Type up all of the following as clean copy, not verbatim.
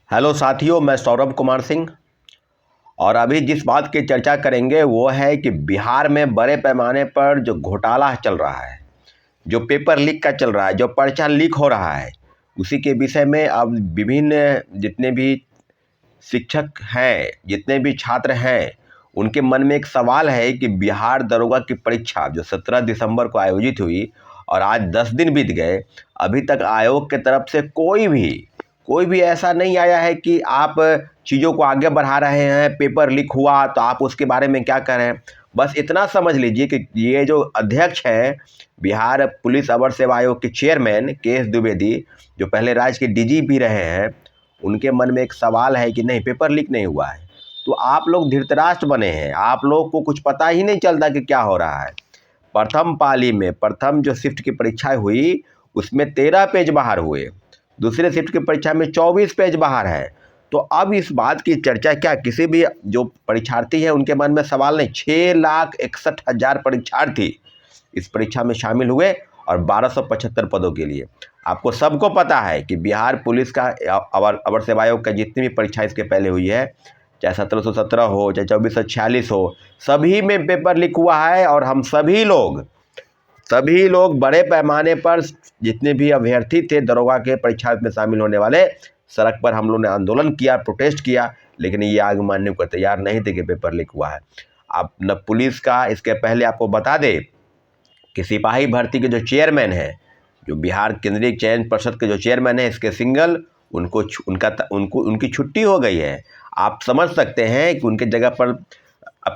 Hello साथियों, मैं सौरभ कुमार सिंह। और अभी जिस बात की चर्चा करेंगे वो है कि बिहार में बड़े पैमाने पर जो घोटाला चल रहा है, जो पेपर लीक का चल रहा है, जो पर्चा लीक हो रहा है, उसी के विषय में अब विभिन्न जितने भी शिक्षक हैं, जितने भी छात्र हैं, उनके मन में एक सवाल है कि बिहार दरोगा की परीक्षा जो 17 दिसंबर को आयोजित हुई और आज 10 दिन बीत गए, अभी तक आयोग के तरफ से कोई भी ऐसा नहीं आया है कि आप चीज़ों को आगे बढ़ा रहे हैं। पेपर लीक हुआ तो आप उसके बारे में क्या करें। बस इतना समझ लीजिए कि ये जो अध्यक्ष हैं, बिहार पुलिस अवर सेवा आयोग के चेयरमैन के.एस. द्विवेदी, जो पहले राज्य के डीजी भी रहे हैं, उनके मन में एक सवाल है कि नहीं, पेपर लीक नहीं हुआ है। तो आप लोग धृतराष्ट्र बने हैं, आप लोग को कुछ पता ही नहीं चलता कि क्या हो रहा है। प्रथम पाली में प्रथम जो शिफ्ट की परीक्षाएं हुई उसमें 13 पेज बाहर हुए, दूसरे शिफ्ट की परीक्षा में 24 पेज बाहर है। तो अब इस बात की चर्चा क्या किसी भी जो परीक्षार्थी है उनके मन में सवाल नहीं। 6,61,000 परीक्षार्थी इस परीक्षा में शामिल हुए और 1275 पदों के लिए। आपको सबको पता है कि बिहार पुलिस का अवर सेवा आयोग का जितनी भी परीक्षा इसके पहले हुई है, चाहे 1717 हो, चाहे 2446 हो, सभी में पेपर लीक हुआ है। और हम सभी लोग बड़े पैमाने पर जितने भी अभ्यर्थी थे दरोगा के परीक्षा में शामिल होने वाले, सड़क पर हम लोग ने आंदोलन किया, प्रोटेस्ट किया, लेकिन ये आगे मानने को तैयार नहीं थे कि पेपर लीक हुआ है। अब न पुलिस का, इसके पहले आपको बता दे कि सिपाही भर्ती के जो चेयरमैन हैं, जो बिहार केंद्रीय चयन परिषद के जो चेयरमैन हैं, इसके सिंगल उनकी छुट्टी हो गई है। आप समझ सकते हैं कि उनके जगह पर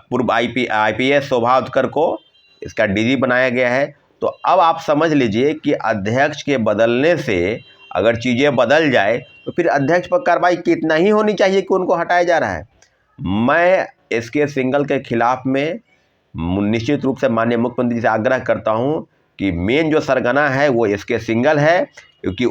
पूर्व IPS शोभा उत्कर को इसका डीजी बनाया गया है। तो अब आप समझ लीजिए कि अध्यक्ष के बदलने से अगर चीज़ें बदल जाए तो फिर अध्यक्ष पर कार्रवाई कितना ही होनी चाहिए कि उनको हटाया जा रहा है। मैं इसके सिंगल के खिलाफ में निश्चित रूप से माननीय मुख्यमंत्री जी से आग्रह करता हूं कि मेन जो सरगना है वो इसके सिंगल है, क्योंकि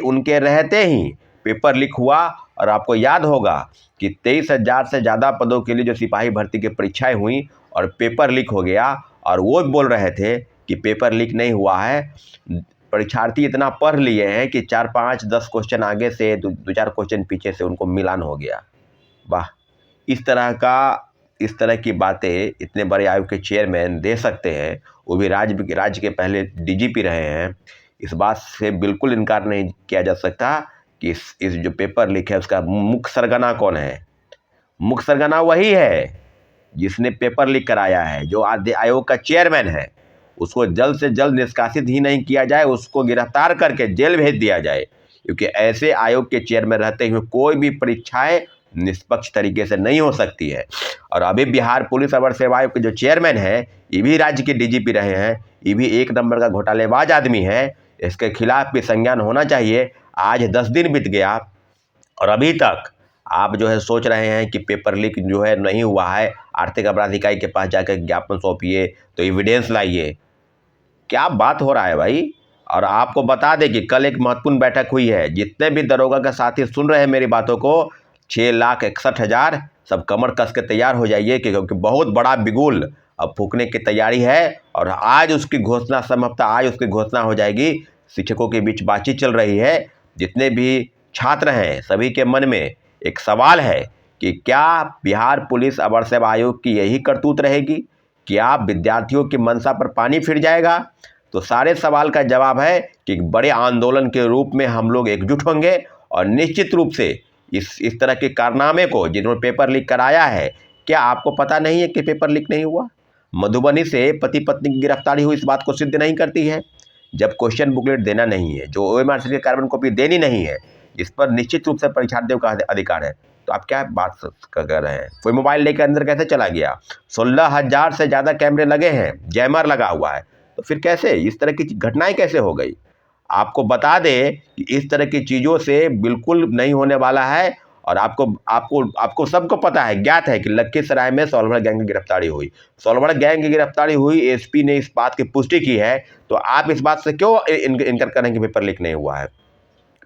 उनके रहते ही पेपर लीक हुआ। और आपको याद होगा कि 23,000 से ज़्यादा पदों के लिए जो सिपाही भर्ती की परीक्षाएं हुई और पेपर लीक हो गया, और वो बोल रहे थे कि पेपर लीक नहीं हुआ है। परीक्षार्थी इतना पढ़ लिए हैं कि 4, 5, 10 क्वेश्चन आगे से 2-4 क्वेश्चन पीछे से उनको मिलान हो गया। वाह, इस तरह की बातें इतने बड़े आयोग के चेयरमैन दे सकते हैं, वो भी राज्य के पहले DGP रहे हैं। इस बात से बिल्कुल इनकार नहीं किया जा सकता कि इस जो पेपर लीक है उसका मुख्य सरगना कौन है। मुख्य सरगना वही है जिसने पेपर लीक कराया है, जो आयोग का चेयरमैन है। उसको जल्द से जल्द निष्कासित ही नहीं किया जाए, उसको गिरफ्तार करके जेल भेज दिया जाए, क्योंकि ऐसे आयोग के चेयरमैन रहते हुए कोई भी परीक्षाएं निष्पक्ष तरीके से नहीं हो सकती है। और अभी बिहार पुलिस अवर सेवा आयोग के जो चेयरमैन है, ये भी राज्य के DGP रहे हैं, ये भी एक नंबर का घोटालेबाज आदमी है। इसके खिलाफ भी संज्ञान होना चाहिए। आज 10 दिन बीत गया और अभी तक आप जो है सोच रहे हैं कि पेपर लीक जो है नहीं हुआ है, आर्थिक अपराध इकाई के पास जाकर ज्ञापन सौंपिए, तो एविडेंस लाइए। क्या बात हो रहा है भाई। और आपको बता दें कि कल एक महत्वपूर्ण बैठक हुई है। जितने भी दरोगा का साथी सुन रहे हैं मेरी बातों को, 6,61,000 सब कमर कस के तैयार हो जाइए, क्योंकि बहुत बड़ा बिगुल अब फूकने की तैयारी है। और आज उसकी घोषणा, संभवतः आज उसकी घोषणा हो जाएगी। शिक्षकों के बीच बातचीत चल रही है। जितने भी छात्र हैं सभी के मन में एक सवाल है कि क्या बिहार पुलिस अवर सेवा आयोग की यही करतूत रहेगी? क्या विद्यार्थियों की मंशा पर पानी फिर जाएगा? तो सारे सवाल का जवाब है कि बड़े आंदोलन के रूप में हम लोग एकजुट होंगे और निश्चित रूप से इस तरह के कारनामे को, जिन्होंने पेपर लीक कराया है, क्या आपको पता नहीं है कि पेपर लीक नहीं हुआ? मधुबनी से पति पत्नी की गिरफ्तारी हुई इस बात को सिद्ध नहीं करती है। जब क्वेश्चन बुकलेट देना नहीं है, जो OMR की कार्बन कॉपी देनी नहीं है, इस पर निश्चित रूप से परीक्षार्थियों का अधिकार है। तो आप क्या बात कर रहे हैं? कोई मोबाइल लेकर अंदर कैसे चला गया? 16,000 से ज़्यादा कैमरे लगे हैं, जैमर लगा हुआ है, तो फिर कैसे इस तरह की घटनाएं कैसे हो गई? आपको बता दें कि इस तरह की चीज़ों से बिल्कुल नहीं होने वाला है। और आपको सबको पता है, ज्ञात है कि लखीसराय में सोलहड़ गैंग की गिरफ्तारी हुई। सोलहड़ गैंग की गिरफ्तारी हुई, SP ने इस बात की पुष्टि की है। तो आप इस बात से क्यों इनकार करें कि पेपर लीक नहीं हुआ है?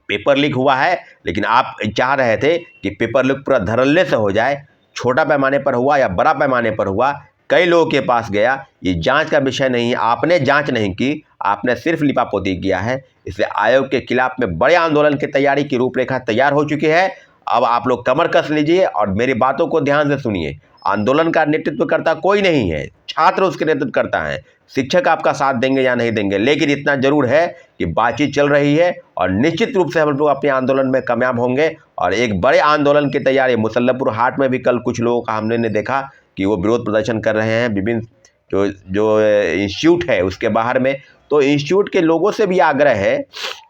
पेपर लीक हुआ है, लेकिन आप चाह रहे थे कि पेपर लीक पूरा धड़ल्ले से हो जाए। छोटा पैमाने पर हुआ या बड़ा पैमाने पर हुआ, कई लोगों के पास गया, ये जांच का विषय नहीं है। आपने जांच नहीं की, आपने सिर्फ लिपापोती किया है। इसलिए आयोग के खिलाफ में बड़े आंदोलन की तैयारी की रूपरेखा तैयार हो चुकी है। अब आप लोग कमर कस लीजिए और मेरी बातों को ध्यान से सुनिए। आंदोलन का नेतृत्व करता कोई नहीं है, छात्र उसके नेतृत्व करता है। शिक्षक आपका साथ देंगे या नहीं देंगे, लेकिन इतना जरूर है कि बातचीत चल रही है और निश्चित रूप से हम लोग अपने आंदोलन में कामयाब होंगे। और एक बड़े आंदोलन की तैयारी, मुसल्लमपुर हाट में भी कल कुछ लोगों का हमने देखा कि वो विरोध प्रदर्शन कर रहे हैं विभिन्न जो इंस्टीट्यूट है उसके बाहर में। तो इंस्टीट्यूट के लोगों से भी आग्रह है,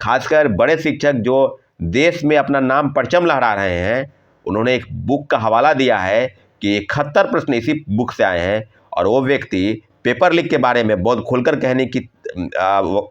खासकर बड़े शिक्षक जो देश में अपना नाम परचम लहरा रहे हैं, उन्होंने एक बुक का हवाला दिया है कि 71 प्रश्न इसी बुक से आए हैं। और वो व्यक्ति पेपर लीक के बारे में बहुत खुलकर कहने की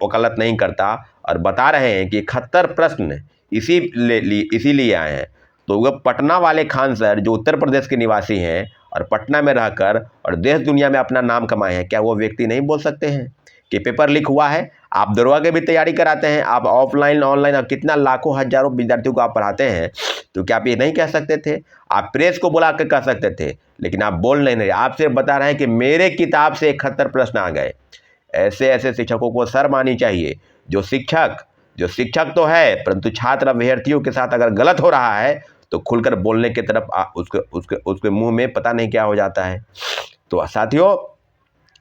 वकालत नहीं करता और बता रहे हैं कि 71 प्रश्न इसीलिए आए हैं। तो वह पटना वाले खान सर जो उत्तर प्रदेश के निवासी हैं और पटना में रहकर और देश दुनिया में अपना नाम कमाए हैं, क्या वो व्यक्ति नहीं बोल सकते हैं कि पेपर लीक हुआ है? आप दरोगा की भी तैयारी कराते हैं, आप ऑफलाइन ऑनलाइन और कितना लाखों हजारों विद्यार्थियों को आप पढ़ाते हैं, तो क्या आप ये नहीं कह सकते थे? आप प्रेस को बुला कर कह सकते थे, लेकिन आप बोल नहीं रहे। आप सिर्फ बता रहे हैं कि मेरे किताब से 71 प्रश्न आ गए। ऐसे ऐसे शिक्षकों को शर्म आनी चाहिए। जो शिक्षक तो है, परंतु छात्र अभ्यर्थियों के साथ अगर गलत हो रहा है तो खुलकर बोलने की तरफ उसके मुंह में पता नहीं क्या हो जाता है। तो साथियों,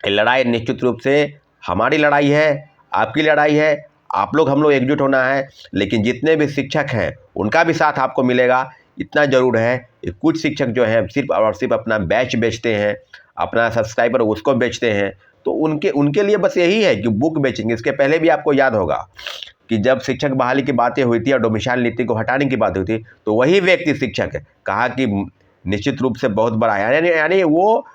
ये लड़ाई निश्चित रूप से हमारी लड़ाई है, आपकी लड़ाई है। आप लोग हम लोग एकजुट होना है। लेकिन जितने भी शिक्षक हैं उनका भी साथ आपको मिलेगा। इतना ज़रूर है कि कुछ शिक्षक जो हैं सिर्फ और सिर्फ अपना बैच बेचते हैं, अपना सब्सक्राइबर उसको बेचते हैं। तो उनके लिए बस यही है कि बुक बेचेंगे। इसके पहले भी आपको याद होगा कि जब शिक्षक बहाली की बातें हुई थी और डोमिसाइल नीति को हटाने की बात हुई थी, तो वही व्यक्ति शिक्षक कहा कि निश्चित रूप से बहुत बड़ा है, यानी वो